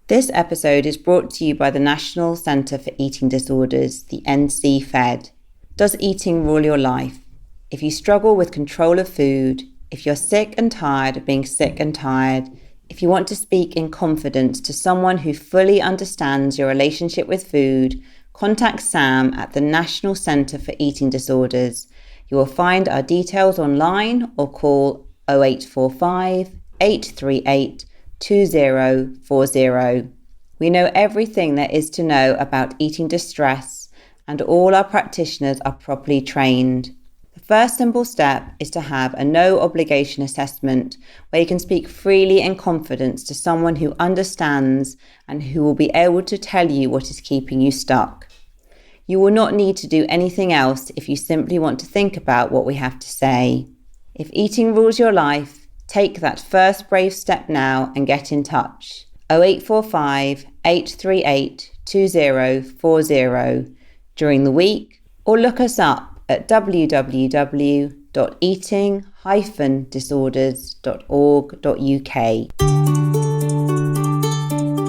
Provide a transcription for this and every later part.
This episode is brought to you by the National Centre for Eating Disorders, the NC-FED. Does eating rule your life? If you struggle with control of food, if you're sick and tired of being sick and tired, if you want to speak in confidence to someone who fully understands your relationship with food, contact Sam at the National Centre for Eating Disorders. You will find our details online or call 0845 838 2040. We know everything there is to know about eating distress, and all our practitioners are properly trained. The first simple step is to have a no obligation assessment where you can speak freely in confidence to someone who understands and who will be able to tell you what is keeping you stuck. You will not need to do anything else if you simply want to think about what we have to say. If eating rules your life, take that first brave step now and get in touch. 0845 838 2040 during the week, or look us up at www.eating-disorders.org.uk.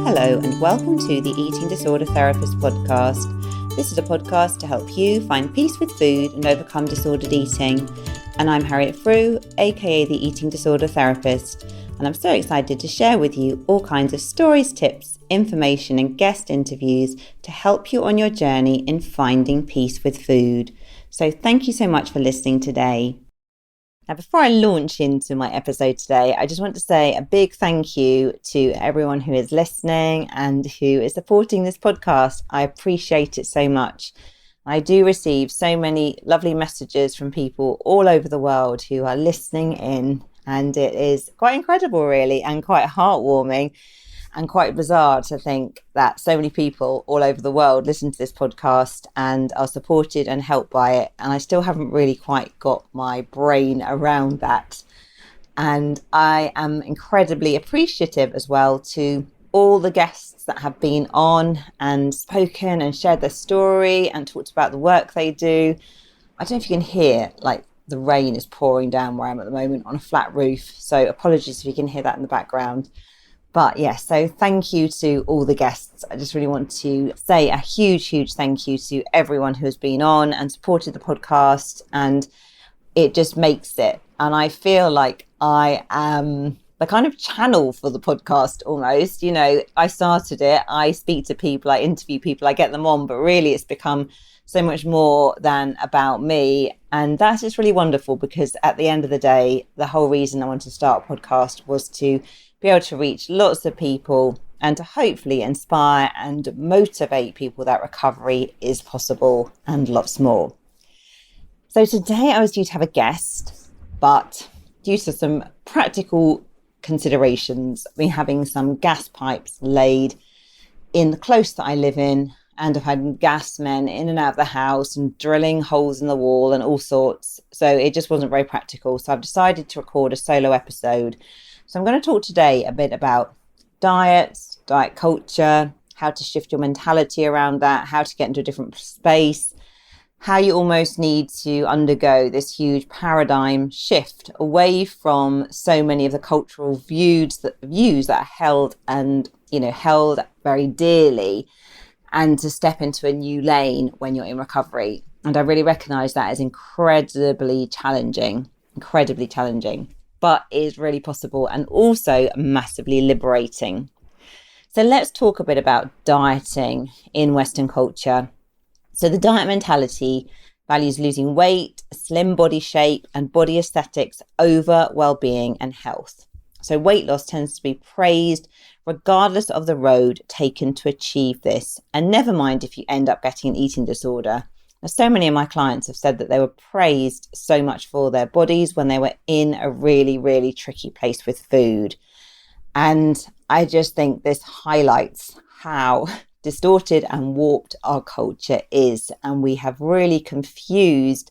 Hello and welcome to the Eating Disorder Therapist podcast. This is a podcast to help you find peace with food and overcome disordered eating. And I'm Harriet Frew, aka the Eating Disorder Therapist, and I'm so excited to share with you all kinds of stories, tips, information and guest interviews to help you on your journey in finding peace with food. So thank you so much for listening today. Now, before I launch into my episode today, I just want to say a big thank you to everyone who is listening and who is supporting this podcast. I appreciate it so much. I do receive so many lovely messages from people all over the world who are listening in, and it is quite incredible really, and quite heartwarming and quite bizarre to think that so many people all over the world listen to this podcast and are supported and helped by it. And I still haven't really quite got my brain around that. And I am incredibly appreciative as well to all the guests that have been on and spoken and shared their story and talked about the work they do. I don't know if you can hear, like, the rain is pouring down where I am at the moment on a flat roof. So apologies if you can hear that in the background. But yes, so thank you to all the guests. I just really want to say a huge thank you to everyone who has been on and supported the podcast. And it just makes it. And I feel like I am the kind of channel for the podcast almost. You know, I started it, I speak to people, I interview people, I get them on, but really it's become so much more than about me. And that is really wonderful because at the end of the day, the whole reason I wanted to start a podcast was to be able to reach lots of people and to hopefully inspire and motivate people that recovery is possible and lots more. So today I was due to have a guest, but due to some practical considerations, me having some gas pipes laid in the close that I live in, and I've had gas men in and out of the house and drilling holes in the wall and all sorts. So it just wasn't very practical. So I've decided to record a solo episode. So I'm going to talk today a bit about diets, diet culture, how to shift your mentality around that, how to get into a different space, how you almost need to undergo this huge paradigm shift away from so many of the cultural views that are held very dearly, and to step into a new lane when you're in recovery. And I really recognize that as incredibly challenging, but is really possible and also massively liberating. So let's talk a bit about dieting in Western culture. So the diet mentality values losing weight, slim body shape and body aesthetics over well-being and health. So weight loss tends to be praised regardless of the road taken to achieve this. And never mind if you end up getting an eating disorder. Now, so many of my clients have said that they were praised so much for their bodies when they were in a really tricky place with food. And I just think this highlights how distorted and warped our culture is. And we have really confused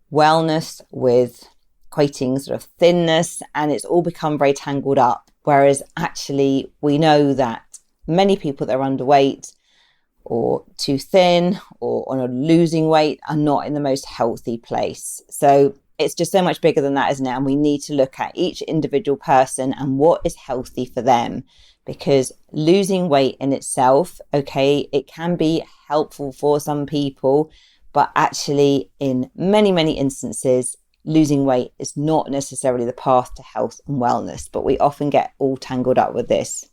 wellness with equating sort of thinness, and it's all become very tangled up. Whereas actually we know that many people that are underweight or too thin or on losing weight are not in the most healthy place. So it's just so much bigger than that, isn't it? And we need to look at each individual person and what is healthy for them, because losing weight in itself, okay, it can be helpful for some people, but actually in many, many instances, losing weight is not necessarily the path to health and wellness, but we often get all tangled up with this.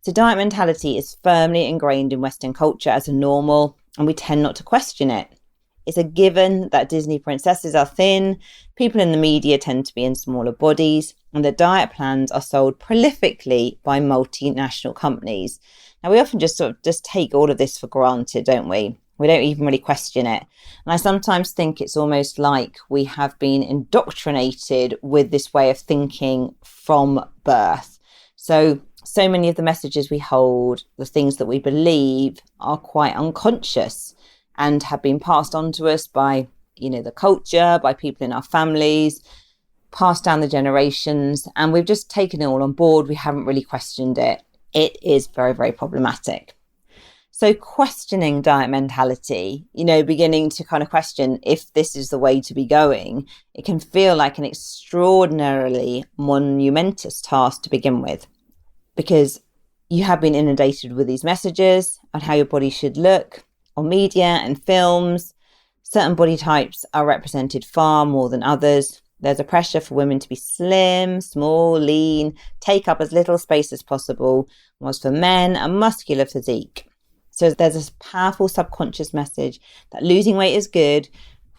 So diet mentality is firmly ingrained in Western culture as a normal, and we tend not to question it. It's a given that Disney princesses are thin, people in the media tend to be in smaller bodies, and that diet plans are sold prolifically by multinational companies. Now, we often just take all of this for granted, don't we? We don't even really question it. And I sometimes think it's almost like we have been indoctrinated with this way of thinking from birth. So many of the messages we hold, the things that we believe, are quite unconscious and have been passed on to us by, the culture, by people in our families, passed down the generations, and we've just taken it all on board. We haven't really questioned it. It is very, very problematic. So questioning diet mentality, beginning to kind of question if this is the way to be going, it can feel like an extraordinarily monumentous task to begin with, because you have been inundated with these messages on how your body should look on media and films. Certain body types are represented far more than others. There's a pressure for women to be slim, small, lean, take up as little space as possible, whilst for men, a muscular physique. So there's this powerful subconscious message that losing weight is good,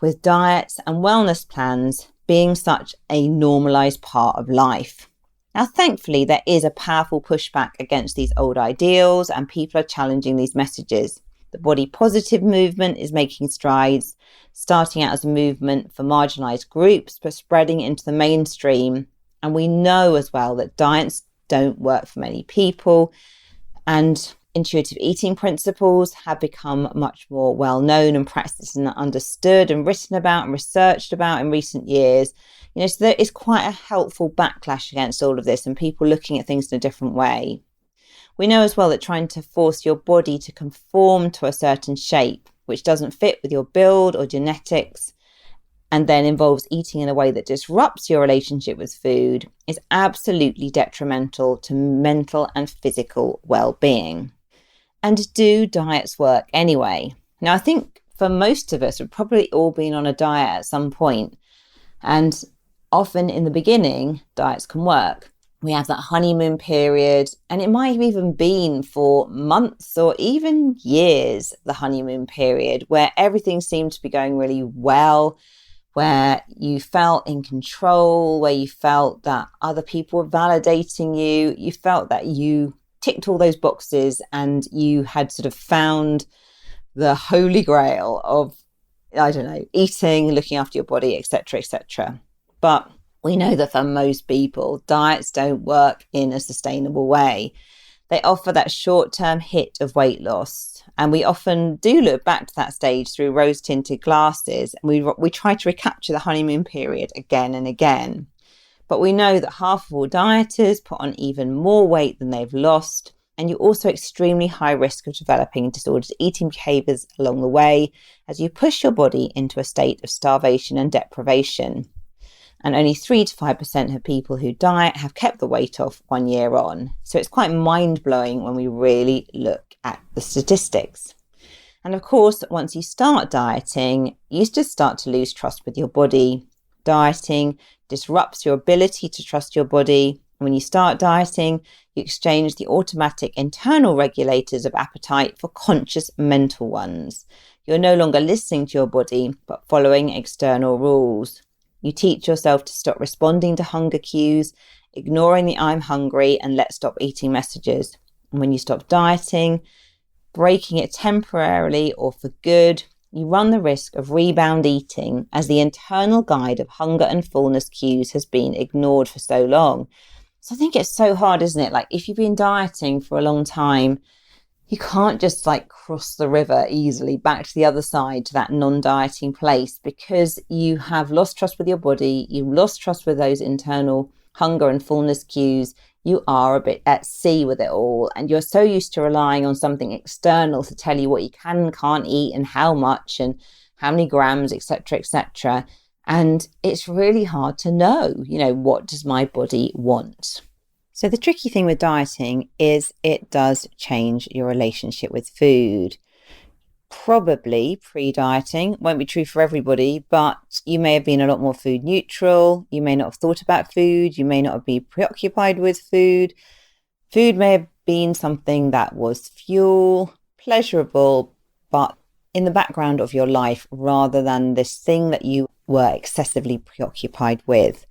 with diets and wellness plans being such a normalised part of life. Now, thankfully, there is a powerful pushback against these old ideals, and people are challenging these messages. The body positive movement is making strides, starting out as a movement for marginalised groups, but spreading into the mainstream. And we know as well that diets don't work for many people, and intuitive eating principles have become much more well known and practiced and understood and written about and researched about in recent years. So there is quite a helpful backlash against all of this and people looking at things in a different way. We know as well that trying to force your body to conform to a certain shape, which doesn't fit with your build or genetics, and then involves eating in a way that disrupts your relationship with food, is absolutely detrimental to mental and physical well-being. And do diets work anyway? Now, I think for most of us, we've probably all been on a diet at some point, and often in the beginning, diets can work. We have that honeymoon period, and it might have even been for months or even years, the honeymoon period, where everything seemed to be going really well, where you felt in control, where you felt that other people were validating you, you felt that you ticked all those boxes and you had sort of found the holy grail of, eating, looking after your body, etc., etc. But we know that for most people, diets don't work in a sustainable way. They offer that short-term hit of weight loss. And we often do look back to that stage through rose-tinted glasses. And we try to recapture the honeymoon period again and again. But we know that half of all dieters put on even more weight than they've lost. And you're also extremely high risk of developing disordered eating behaviours along the way as you push your body into a state of starvation and deprivation. And only 3 to 5% of people who diet have kept the weight off 1 year on. So it's quite mind-blowing when we really look at the statistics. And of course, once you start dieting, you just start to lose trust with your body. Dieting disrupts your ability to trust your body. And when you start dieting, you exchange the automatic internal regulators of appetite for conscious mental ones. You're no longer listening to your body, but following external rules. You teach yourself to stop responding to hunger cues, ignoring the I'm hungry and let's stop eating messages. And when you stop dieting, breaking it temporarily or for good, you run the risk of rebound eating as the internal guide of hunger and fullness cues has been ignored for so long. So I think it's so hard, isn't it? Like if you've been dieting for a long time, you can't just cross the river easily back to the other side, to that non-dieting place, because you have lost trust with your body. You've lost trust with those internal hunger and fullness cues. You are a bit at sea with it all. And you're so used to relying on something external to tell you what you can and can't eat and how much and how many grams, etc., etc. And it's really hard to know, what does my body want? So the tricky thing with dieting is it does change your relationship with food. Probably pre-dieting won't be true for everybody, but you may have been a lot more food neutral. You may not have thought about food. You may not have been preoccupied with food. Food may have been something that was fuel, pleasurable, but in the background of your life rather than this thing that you were excessively preoccupied with.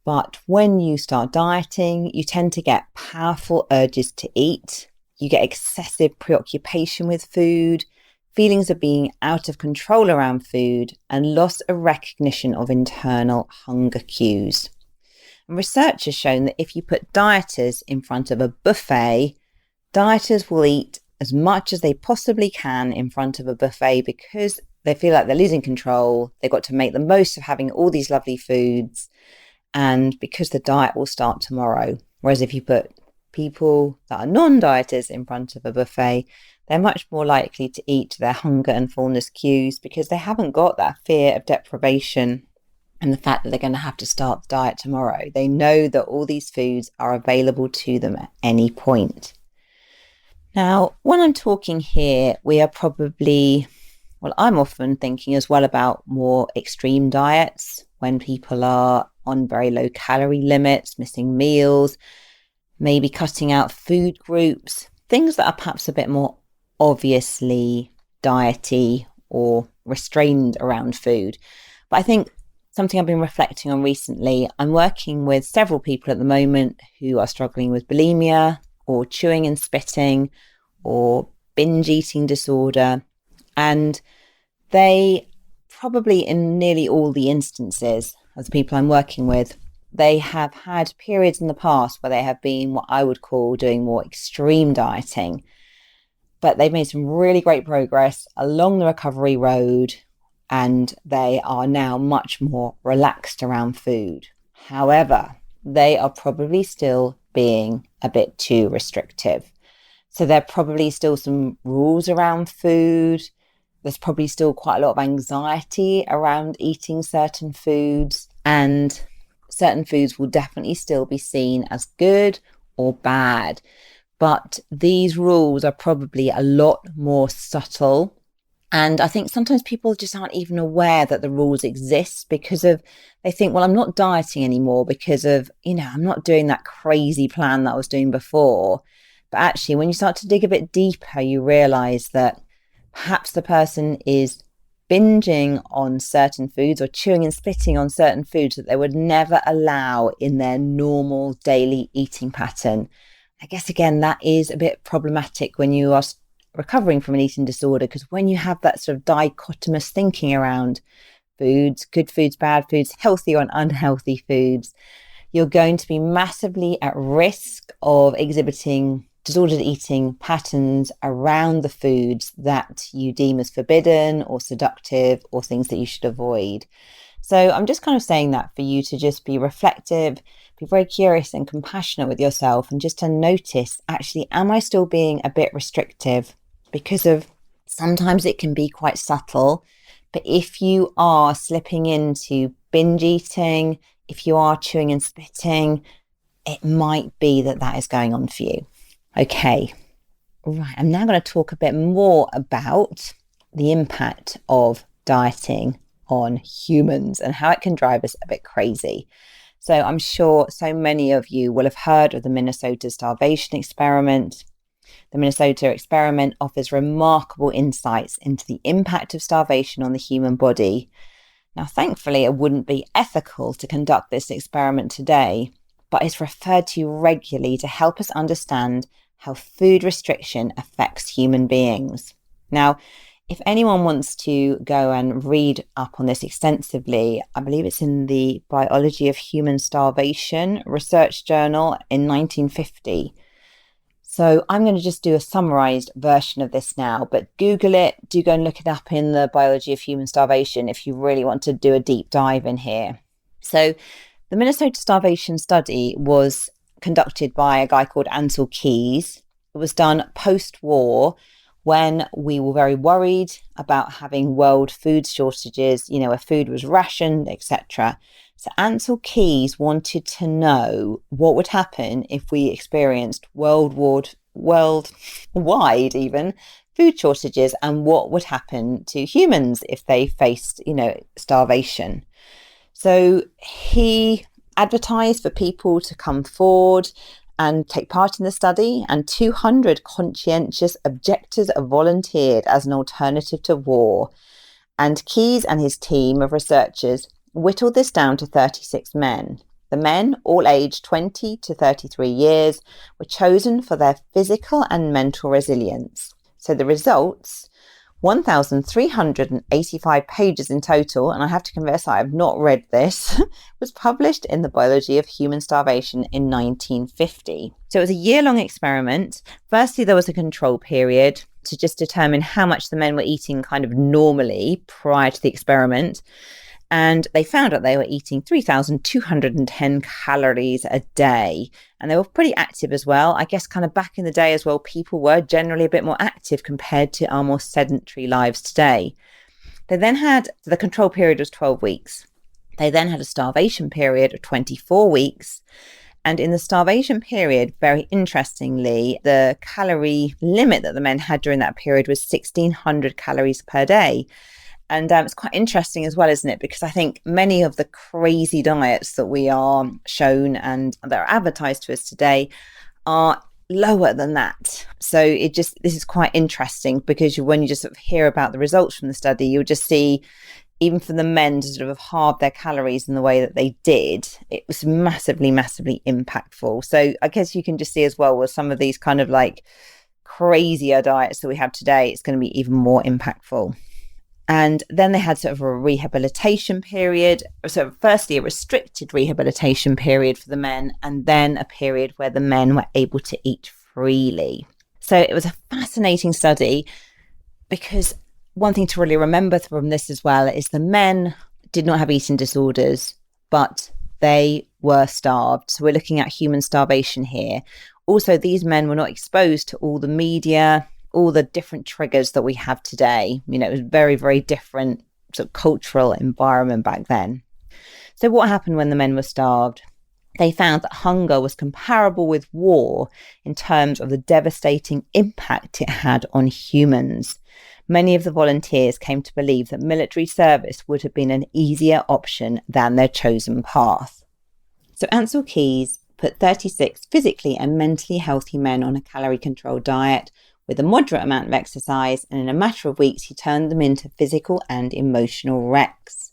But when you start dieting, you tend to get powerful urges to eat. You get excessive preoccupation with food, feelings of being out of control around food, and loss of recognition of internal hunger cues. And research has shown that if you put dieters in front of a buffet, dieters will eat as much as they possibly can in front of a buffet because they feel like they're losing control. They've got to make the most of having all these lovely foods, and because the diet will start tomorrow. Whereas if you put people that are non-dieters in front of a buffet, they're much more likely to eat their hunger and fullness cues because they haven't got that fear of deprivation and the fact that they're going to have to start the diet tomorrow. They know that all these foods are available to them at any point. Now, when I'm talking here, we are probably, I'm often thinking as well about more extreme diets when people are on very low calorie limits, missing meals, maybe cutting out food groups, things that are perhaps a bit more obviously diety or restrained around food. But I think something I've been reflecting on recently, I'm working with several people at the moment who are struggling with bulimia or chewing and spitting or binge eating disorder. And they probably, in nearly all the instances of the people I'm working with, they have had periods in the past where they have been what I would call doing more extreme dieting, but they've made some really great progress along the recovery road and they are now much more relaxed around food. However, they are probably still being a bit too restrictive. So there are probably still some rules around food. There's probably still quite a lot of anxiety around eating certain foods, and certain foods will definitely still be seen as good or bad. But these rules are probably a lot more subtle. And I think sometimes people just aren't even aware that the rules exist because they think, I'm not dieting anymore because of, I'm not doing that crazy plan that I was doing before. But actually, when you start to dig a bit deeper, you realize that perhaps the person is binging on certain foods or chewing and spitting on certain foods that they would never allow in their normal daily eating pattern. I guess, again, that is a bit problematic when you are recovering from an eating disorder, because when you have that sort of dichotomous thinking around foods, good foods, bad foods, healthy or unhealthy foods, you're going to be massively at risk of exhibiting disordered eating patterns around the foods that you deem as forbidden or seductive or things that you should avoid. So I'm just kind of saying that for you to just be reflective, be very curious and compassionate with yourself, and just to notice, actually, am I still being a bit restrictive? Because sometimes it can be quite subtle, but if you are slipping into binge eating, if you are chewing and spitting, it might be that is going on for you. Okay, right, I'm now going to talk a bit more about the impact of dieting on humans and how it can drive us a bit crazy. So I'm sure so many of you will have heard of the Minnesota starvation experiment. The Minnesota experiment offers remarkable insights into the impact of starvation on the human body. Now, thankfully, it wouldn't be ethical to conduct this experiment today, but it's referred to regularly to help us understand how food restriction affects human beings. Now, if anyone wants to go and read up on this extensively, I believe it's in the Biology of Human Starvation research journal in 1950. So I'm going to just do a summarized version of this now, but Google it. Do go and look it up in the Biology of Human Starvation if you really want to do a deep dive in here. So the Minnesota starvation study was conducted by a guy called Ansel Keys. It was done post-war when we were very worried about having world food shortages, where food was rationed, etc. So Ansel Keys wanted to know what would happen if we experienced worldwide even food shortages, and what would happen to humans if they faced, starvation. So he advertised for people to come forward and take part in the study, and 200 conscientious objectors volunteered as an alternative to war. And Keys and his team of researchers whittled this down to 36 men. The men, all aged 20 to 33 years, were chosen for their physical and mental resilience. So the results, 1,385 pages in total, and I have to confess I have not read this, was published in the Biology of Human Starvation in 1950. So it was a year-long experiment. Firstly, there was a control period to just determine how much the men were eating kind of normally prior to the experiment. And they found that they were eating 3,210 calories a day. And they were pretty active as well. I guess kind of back in the day as well, people were generally a bit more active compared to our more sedentary lives today. They then had, the control period was 12 weeks. They then had a starvation period of 24 weeks. And in the starvation period, very interestingly, the calorie limit that the men had during that period was 1,600 calories per day. And it's quite interesting as well, isn't it? Because I think many of the crazy diets that we are shown and that are advertised to us today are lower than that. So this is quite interesting, because when you just sort of hear about the results from the study, you'll just see, even for the men to sort of halve their calories in the way that they did, it was massively, massively impactful. So I guess you can just see as well with some of these kind of like crazier diets that we have today, it's going to be even more impactful. And then they had sort of a rehabilitation period. So firstly, a restricted rehabilitation period for the men, and then a period where the men were able to eat freely. So it was a fascinating study, because one thing to really remember from this as well is the men did not have eating disorders, but they were starved. So we're looking at human starvation here. Also, these men were not exposed to all the media, all the different triggers that we have today. It was very, very different sort of cultural environment back then. So what happened when the men were starved? They found that hunger was comparable with war in terms of the devastating impact it had on humans. Many of the volunteers came to believe that military service would have been an easier option than their chosen path. So Ansel Keys put 36 physically and mentally healthy men on a calorie-controlled diet with a moderate amount of exercise, and in a matter of weeks, he turned them into physical and emotional wrecks.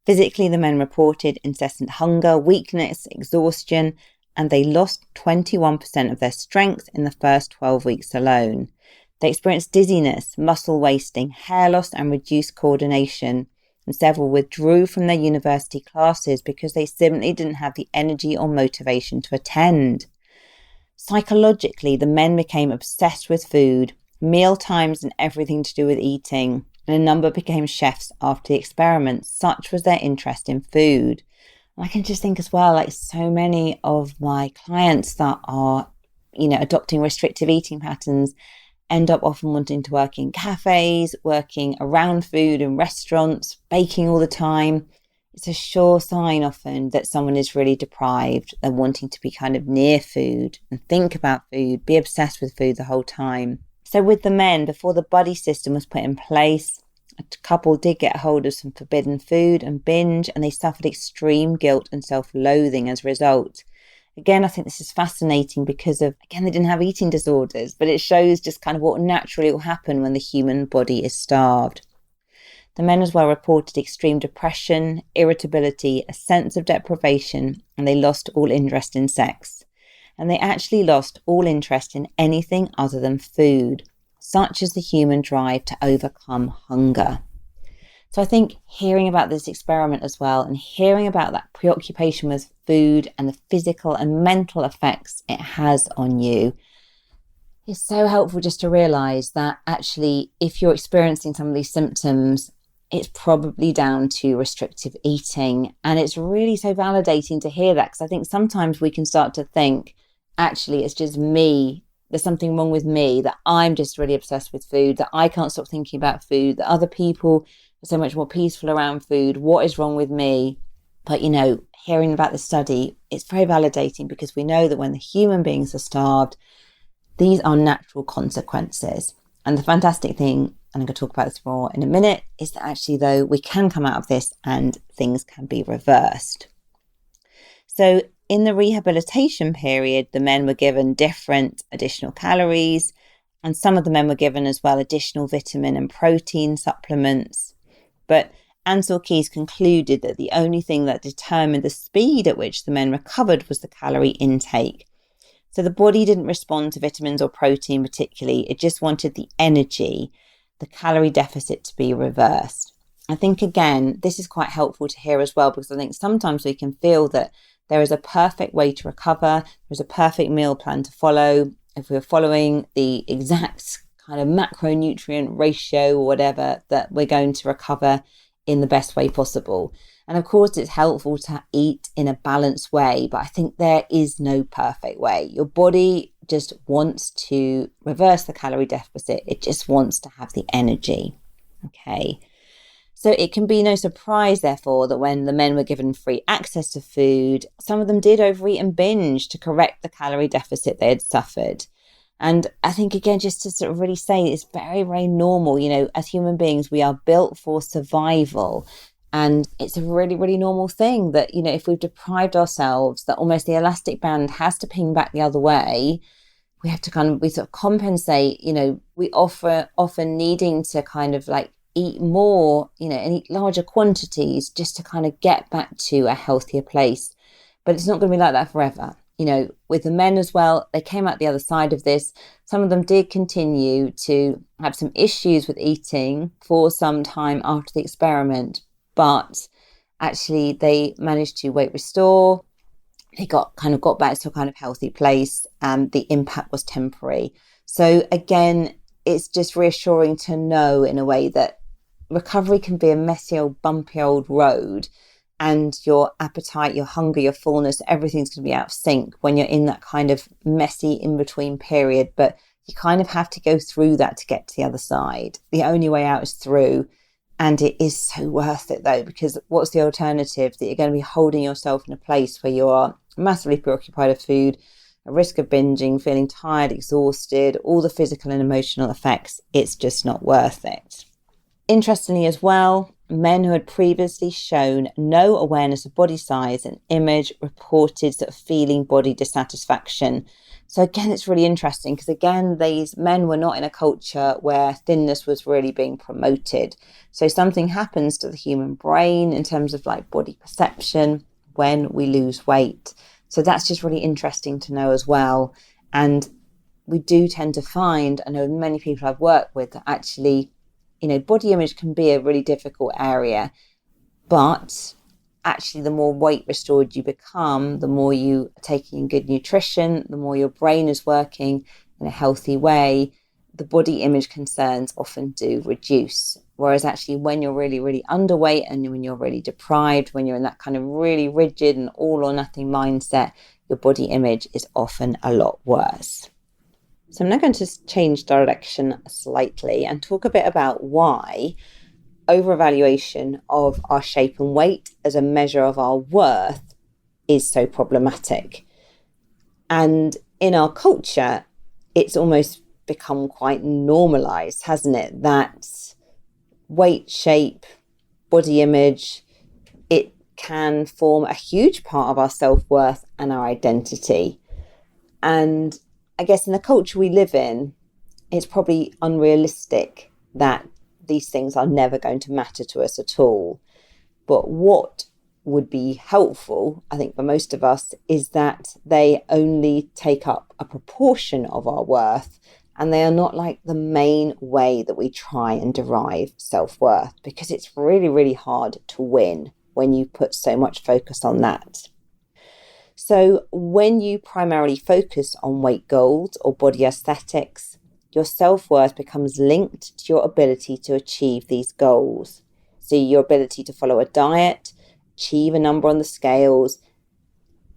Physically, the men reported incessant hunger, weakness, exhaustion, and they lost 21% of their strength in the first 12 weeks alone. They experienced dizziness, muscle wasting, hair loss, and reduced coordination, and several withdrew from their university classes because they simply didn't have the energy or motivation to attend. Psychologically, the men became obsessed with food, meal times and everything to do with eating, and a number became chefs after the experiment. Such was their interest in food. And I can just think as well, like so many of my clients that are, adopting restrictive eating patterns end up often wanting to work in cafes, working around food in restaurants, baking all the time. It's a sure sign often that someone is really deprived and wanting to be kind of near food and think about food, be obsessed with food the whole time. So with the men, before the buddy system was put in place, a couple did get hold of some forbidden food and binge, and they suffered extreme guilt and self-loathing as a result. Again, I think this is fascinating because they didn't have eating disorders, but it shows just kind of what naturally will happen when the human body is starved. The men as well reported extreme depression, irritability, a sense of deprivation, and they lost all interest in sex. And they actually lost all interest in anything other than food, such as the human drive to overcome hunger. So I think hearing about this experiment as well, and hearing about that preoccupation with food and the physical and mental effects it has on you, is so helpful just to realise that actually if you're experiencing some of these symptoms, it's probably down to restrictive eating. And it's really so validating to hear that, because I think sometimes we can start to think, actually, it's just me. There's something wrong with me, that I'm just really obsessed with food, that I can't stop thinking about food, that other people are so much more peaceful around food. What is wrong with me? But, hearing about the study, it's very validating because we know that when the human beings are starved, these are natural consequences. And the fantastic thing, and I'm going to talk about this more in a minute, is that actually, though, we can come out of this and things can be reversed. So in the rehabilitation period, the men were given different additional calories, and some of the men were given as well additional vitamin and protein supplements. But Ansel Keys concluded that the only thing that determined the speed at which the men recovered was the calorie intake. So the body didn't respond to vitamins or protein particularly. It just wanted the energy, the calorie deficit to be reversed. I think, again, this is quite helpful to hear as well, because I think sometimes we can feel that there is a perfect way to recover. There's a perfect meal plan to follow. If we're following the exact kind of macronutrient ratio or whatever, that we're going to recover in the best way possible. And of course, it's helpful to eat in a balanced way, but I think there is no perfect way. Your body just wants to reverse the calorie deficit. It just wants to have the energy. Okay. So it can be no surprise, therefore, that when the men were given free access to food, some of them did overeat and binge to correct the calorie deficit they had suffered. And I think, again, just to sort of really say, it's very, very normal. You know, as human beings, we are built for survival. And it's a really, really normal thing that, you know, if we've deprived ourselves, that almost the elastic band has to ping back the other way. We have to we sort of compensate, you know, we often needing to kind of like eat more, you know, and eat larger quantities just to kind of get back to a healthier place. But it's not going to be like that forever. You know, with the men as well, they came out the other side of this. Some of them did continue to have some issues with eating for some time after the experiment, but actually they managed to weight restore. They got back to a kind of healthy place, and the impact was temporary. So again, it's just reassuring to know in a way that recovery can be a messy old, bumpy old road, and your appetite, your hunger, your fullness, everything's going to be out of sync when you're in that kind of messy in-between period. But you kind of have to go through that to get to the other side. The only way out is through. And it is so worth it, though, because what's the alternative? That you're going to be holding yourself in a place where you are massively preoccupied with food, at risk of binging, feeling tired, exhausted, all the physical and emotional effects. It's just not worth it. Interestingly as well, men who had previously shown no awareness of body size and image reported sort of feeling body dissatisfaction. So again, it's really interesting because, again, these men were not in a culture where thinness was really being promoted. So something happens to the human brain in terms of like body perception when we lose weight. So that's just really interesting to know as well. And we do tend to find, I know many people I've worked with, that actually, you know, body image can be a really difficult area, but actually the more weight restored you become, the more you are taking in good nutrition, the more your brain is working in a healthy way, the body image concerns often do reduce. Whereas actually when you're really, really underweight and when you're really deprived, when you're in that kind of really rigid and all or nothing mindset, your body image is often a lot worse. So I'm now going to change direction slightly and talk a bit about why over-evaluation of our shape and weight as a measure of our worth is so problematic. And in our culture, it's almost become quite normalised, hasn't it? That weight, shape, body image, it can form a huge part of our self-worth and our identity. And I guess in the culture we live in, it's probably unrealistic that these things are never going to matter to us at all. But what would be helpful, I think, for most of us, is that they only take up a proportion of our worth, and they are not like the main way that we try and derive self-worth, because it's really, really hard to win when you put so much focus on that. So when you primarily focus on weight goals or body aesthetics, your self-worth becomes linked to your ability to achieve these goals. So your ability to follow a diet, achieve a number on the scales,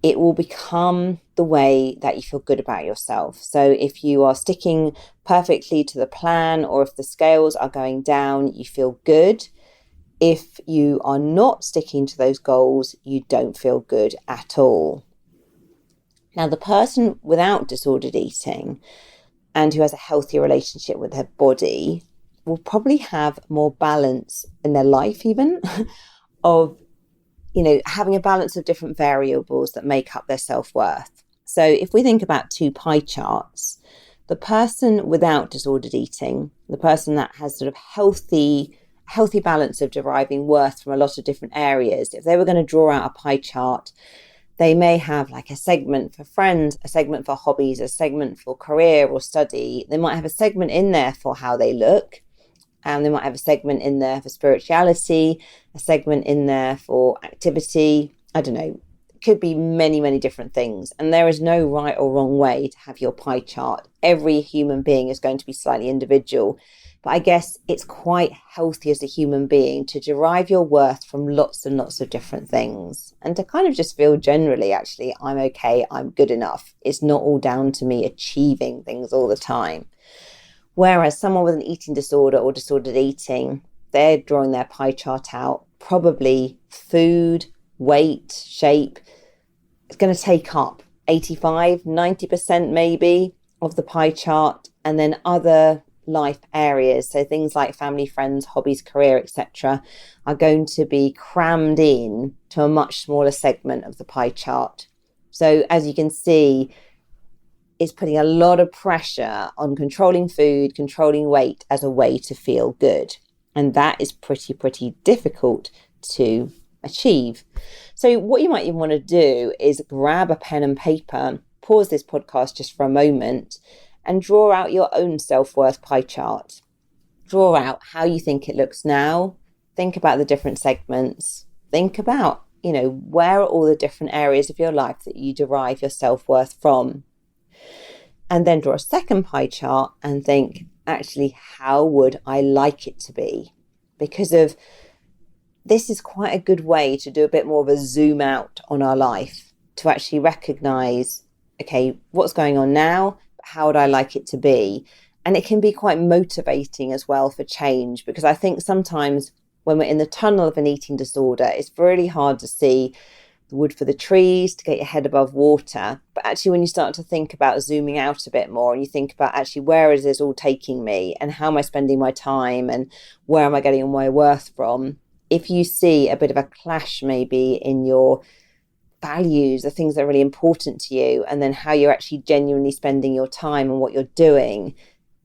it will become the way that you feel good about yourself. So if you are sticking perfectly to the plan, or if the scales are going down, you feel good. if you are not sticking to those goals, you don't feel good at all. Now, the person without disordered eating and who has a healthier relationship with their body will probably have more balance in their life, even of, having a balance of different variables that make up their self-worth. So if we think about two pie charts, the person without disordered eating, the person that has sort of healthy balance of deriving worth from a lot of different areas, if they were going to draw out a pie chart, they may have like a segment for friends, a segment for hobbies, a segment for career or study. They might have a segment in there for how they look. And they might have a segment in there for spirituality, a segment in there for activity. I don't know. It could be many, many different things. And there is no right or wrong way to have your pie chart. Every human being is going to be slightly individual. But I guess it's quite healthy as a human being to derive your worth from lots and lots of different things. And to kind of just feel generally, actually, I'm okay, I'm good enough. It's not all down to me achieving things all the time. Whereas someone with an eating disorder or disordered eating, they're drawing their pie chart out. Probably food, weight, shape, it's going to take up 85, 90% maybe of the pie chart. And then other life areas, so things like family, friends, hobbies, career, etc., are going to be crammed in to a much smaller segment of the pie chart. So as you can see, it's putting a lot of pressure on controlling food, controlling weight as a way to feel good. And that is pretty difficult to achieve. So what you might even want to do is grab a pen and paper, pause this podcast just for a moment, and draw out your own self-worth pie chart. Draw out how you think it looks now. Think about the different segments. Think about, where are all the different areas of your life that you derive your self-worth from? And then draw a second pie chart and think, actually, how would I like it to be? Because this is quite a good way to do a bit more of a zoom out on our life, to actually recognize, okay, what's going on now? How would I like it to be? And it can be quite motivating as well for change, because I think sometimes when we're in the tunnel of an eating disorder, it's really hard to see the wood for the trees, to get your head above water. But actually, when you start to think about zooming out a bit more and you think about actually, where is this all taking me and how am I spending my time and where am I getting my worth from? If you see a bit of a clash maybe in your values, the things that are really important to you, and then how you're actually genuinely spending your time and what you're doing,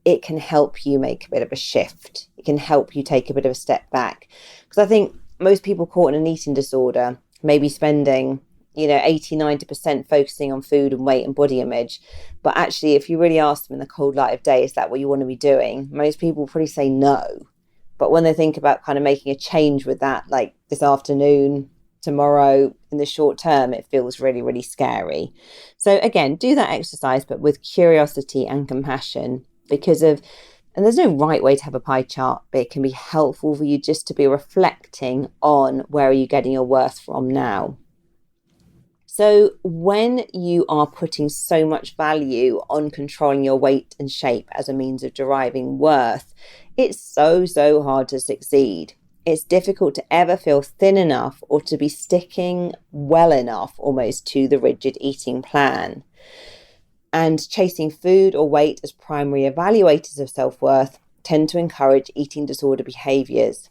it can help you make a bit of a shift. It can help you take a bit of a step back. Because I think most people caught in an eating disorder maybe spending 80-90% focusing on food and weight and body image, but actually if you really ask them in the cold light of day, is that what you want to be doing, most people probably say no. But when they think about kind of making a change with that, like this afternoon, tomorrow, in the short term, it feels really scary. So again, do that exercise, but with curiosity and compassion, and there's no right way to have a pie chart, but it can be helpful for you just to be reflecting on where are you getting your worth from now. So when you are putting so much value on controlling your weight and shape as a means of deriving worth, it's so hard to succeed. It's difficult to ever feel thin enough or to be sticking well enough almost to the rigid eating plan. And chasing food or weight as primary evaluators of self-worth tend to encourage eating disorder behaviours,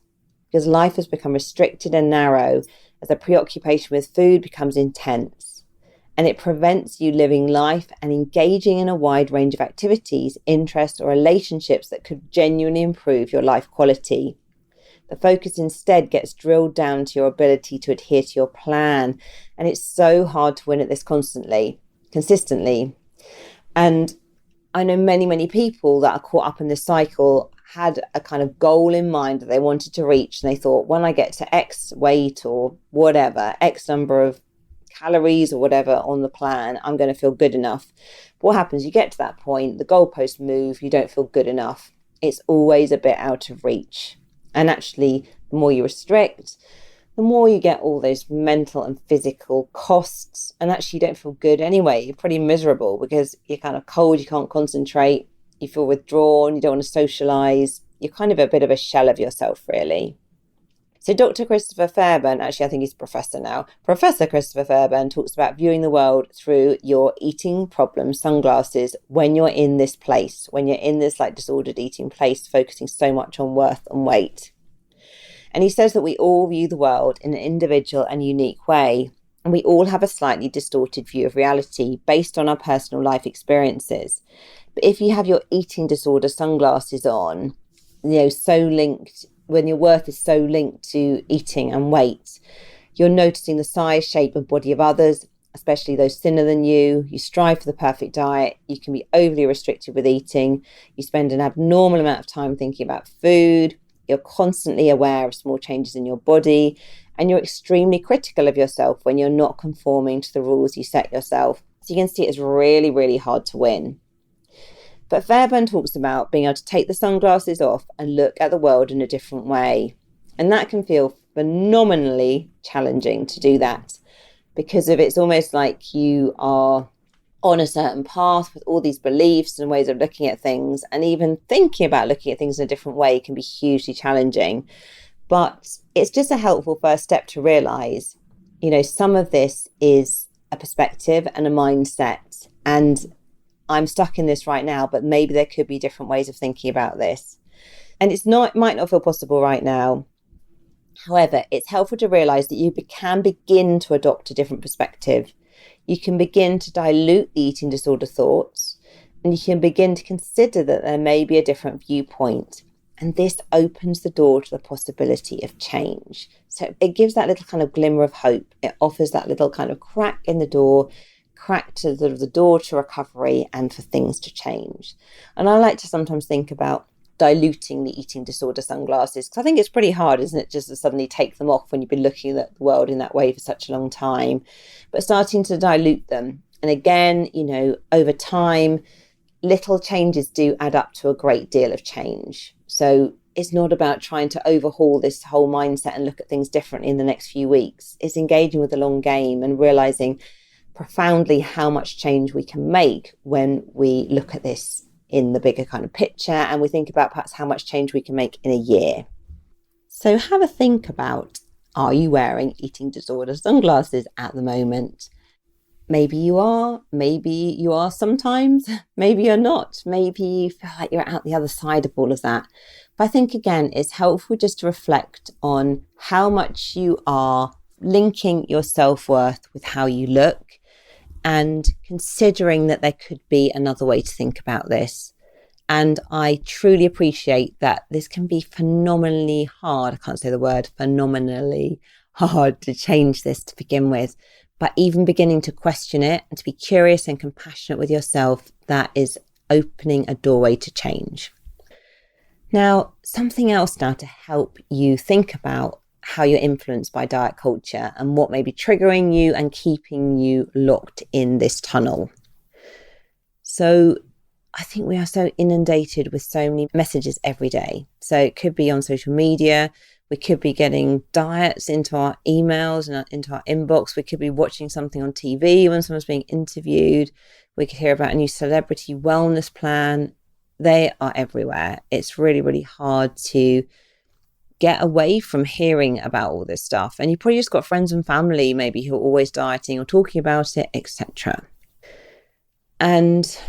because life has become restricted and narrow as the preoccupation with food becomes intense, and it prevents you living life and engaging in a wide range of activities, interests or relationships that could genuinely improve your life quality. The focus instead gets drilled down to your ability to adhere to your plan, and it's so hard to win at this consistently. And I know many people that are caught up in this cycle had a kind of goal in mind that they wanted to reach, and they thought, when I get to X weight or whatever, X number of calories or whatever on the plan, I'm going to feel good enough. But what happens? You get to that point, the goalposts move, you don't feel good enough. It's always a bit out of reach. And actually, the more you restrict, the more you get all those mental and physical costs, and actually you don't feel good anyway. You're pretty miserable because you're kind of cold, you can't concentrate, you feel withdrawn, you don't want to socialize, you're kind of a bit of a shell of yourself, really. So Dr. Christopher Fairbairn, actually I think he's professor now, Professor Christopher Fairbairn talks about viewing the world through your eating problem sunglasses when you're in this place, when you're in this like disordered eating place, focusing so much on worth and weight. And he says that we all view the world in an individual and unique way, and we all have a slightly distorted view of reality based on our personal life experiences. But if you have your eating disorder sunglasses on, so linked, when your worth is so linked to eating and weight, you're noticing the size, shape and body of others, especially those thinner than you. You strive for the perfect diet. You can be overly restricted with eating. You spend an abnormal amount of time thinking about food. You're constantly aware of small changes in your body, and you're extremely critical of yourself when you're not conforming to the rules you set yourself. So you can see it's really, really hard to win. But Fairbairn talks about being able to take the sunglasses off and look at the world in a different way. And that can feel phenomenally challenging to do that, because it's almost like you are on a certain path with all these beliefs and ways of looking at things, and even thinking about looking at things in a different way can be hugely challenging. But it's just a helpful first step to realize, some of this is a perspective and a mindset, and I'm stuck in this right now, but maybe there could be different ways of thinking about this. And it might not feel possible right now. However, it's helpful to realize that you can begin to adopt a different perspective. You can begin to dilute the eating disorder thoughts, and you can begin to consider that there may be a different viewpoint. And this opens the door to the possibility of change. So it gives that little kind of glimmer of hope. It offers that little kind of crack in the door, crack to the door to recovery and for things to change. And I like to sometimes think about diluting the eating disorder sunglasses, because I think it's pretty hard, isn't it, just to suddenly take them off when you've been looking at the world in that way for such a long time, but starting to dilute them. And again, over time, little changes do add up to a great deal of change. So it's not about trying to overhaul this whole mindset and look at things differently in the next few weeks. It's engaging with the long game and realizing profoundly how much change we can make when we look at this in the bigger kind of picture, and we think about perhaps how much change we can make in a year. So have a think about, are you wearing eating disorder sunglasses at the moment? Maybe you are sometimes, maybe you're not. Maybe you feel like you're out the other side of all of that. But I think, again, it's helpful just to reflect on how much you are linking your self-worth with how you look, and considering that there could be another way to think about this. And I truly appreciate that this can be phenomenally hard. I can't say the word, phenomenally hard to change this to begin with. But even beginning to question it and to be curious and compassionate with yourself, that is opening a doorway to change. Now, something else now to help you think about how you're influenced by diet culture and what may be triggering you and keeping you locked in this tunnel. So I think we are so inundated with so many messages every day. So it could be on social media. We could be getting diets into our emails and into our inbox. We could be watching something on TV when someone's being interviewed. We could hear about a new celebrity wellness plan. They are everywhere. It's really, really hard to get away from hearing about all this stuff. And you probably just got friends and family maybe who are always dieting or talking about it, etc. And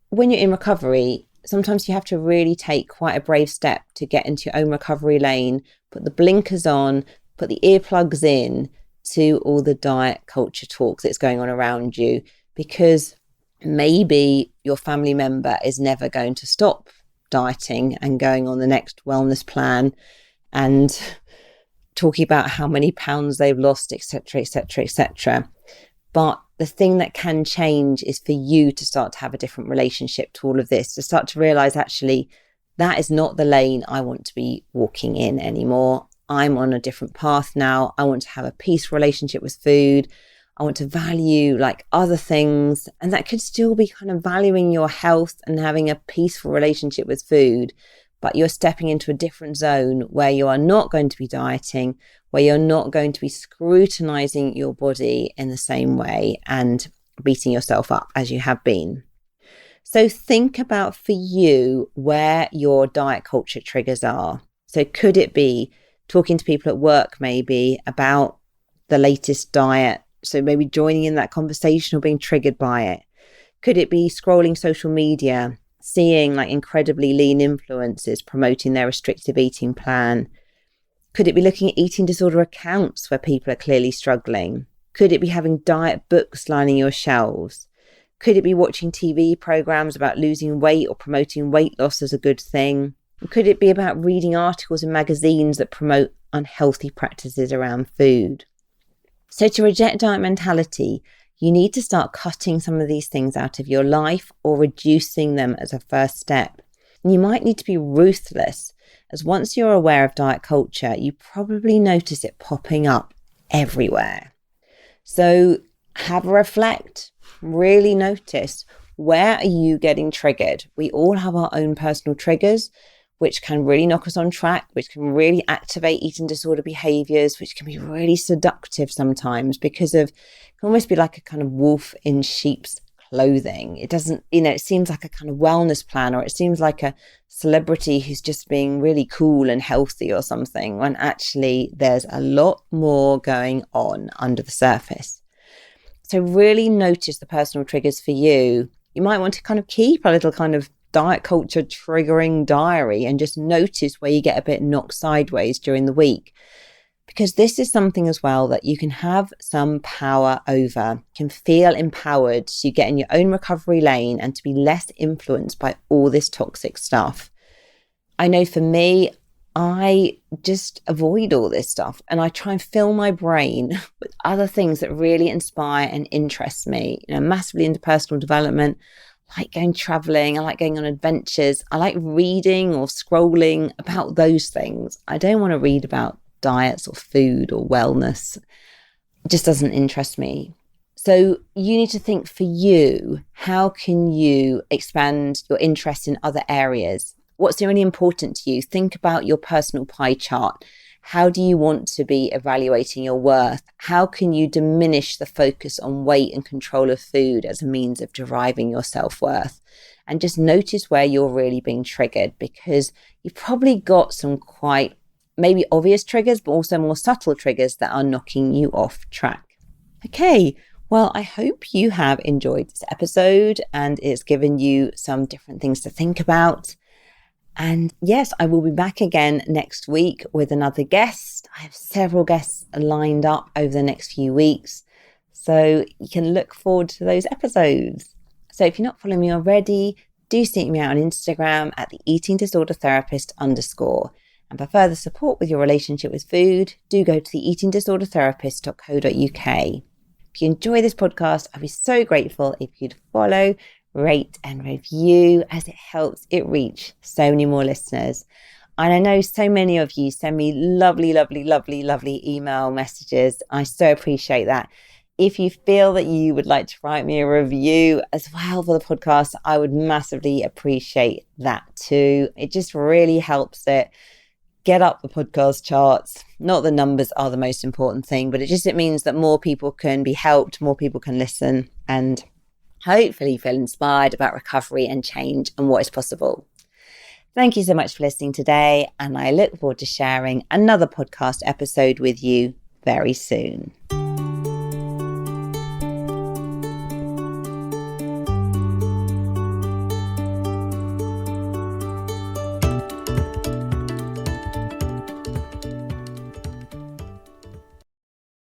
when you're in recovery, sometimes you have to really take quite a brave step to get into your own recovery lane, put the blinkers on, put the earplugs in to all the diet culture talk that's going on around you, because maybe your family member is never going to stop dieting and going on the next wellness plan and talking about how many pounds they've lost, etc., etc., etc. But the thing that can change is for you to start to have a different relationship to all of this, to start to realize, actually, that is not the lane I want to be walking in anymore. I'm on a different path now. I want to have a peaceful relationship with food. I want to value like other things. And that could still be kind of valuing your health and having a peaceful relationship with food. But you're stepping into a different zone where you are not going to be dieting, where you're not going to be scrutinizing your body in the same way and beating yourself up as you have been. So think about for you where your diet culture triggers are. So could it be talking to people at work maybe about the latest diet. So maybe joining in that conversation or being triggered by it. Could it be scrolling social media, seeing like incredibly lean influencers promoting their restrictive eating plan? Could it be looking at eating disorder accounts where people are clearly struggling? Could it be having diet books lining your shelves? Could it be watching TV programs about losing weight or promoting weight loss as a good thing? Could it be about reading articles in magazines that promote unhealthy practices around food? So to reject diet mentality, you need to start cutting some of these things out of your life or reducing them as a first step. And you might need to be ruthless, as once you're aware of diet culture, you probably notice it popping up everywhere. So have a reflect, really notice, where are you getting triggered? We all have our own personal triggers, which can really knock us on track, which can really activate eating disorder behaviours, which can be really seductive sometimes because it can almost be like a kind of wolf in sheep's clothing. It doesn't, it seems like a kind of wellness plan, or it seems like a celebrity who's just being really cool and healthy or something, when actually there's a lot more going on under the surface. So really notice the personal triggers for you. You might want to kind of keep a little kind of diet culture triggering diary and just notice where you get a bit knocked sideways during the week. Because this is something as well that you can have some power over, can feel empowered to get in your own recovery lane and to be less influenced by all this toxic stuff. I know for me, I just avoid all this stuff and I try and fill my brain with other things that really inspire and interest me. Massively into personal development. I like going traveling. I like going on adventures. I like reading or scrolling about those things. I don't want to read about diets or food or wellness. It just doesn't interest me. So you need to think for you, how can you expand your interest in other areas? What's really important to you? Think about your personal pie chart. How do you want to be evaluating your worth? How can you diminish the focus on weight and control of food as a means of deriving your self-worth? And just notice where you're really being triggered, because you've probably got some quite maybe obvious triggers, but also more subtle triggers that are knocking you off track. Okay, well, I hope you have enjoyed this episode and it's given you some different things to think about. And yes, I will be back again next week with another guest. I have several guests lined up over the next few weeks, so you can look forward to those episodes. So if you're not following me already, do seek me out on Instagram at the eating disorder therapist _. And for further support with your relationship with food, do go to the eatingdisordertherapist.co.uk. If you enjoy this podcast, I'd be so grateful if you'd follow, rate and review, as it helps it reach so many more listeners. And I know so many of you send me lovely email messages. I so appreciate that. If you feel that you would like to write me a review as well for the podcast, I would massively appreciate that too. It just really helps it get up the podcast charts. Not the numbers are the most important thing, but it means that more people can be helped, more people can listen, and hopefully feel inspired about recovery and change and what is possible. Thank you so much for listening today, and I look forward to sharing another podcast episode with you very soon.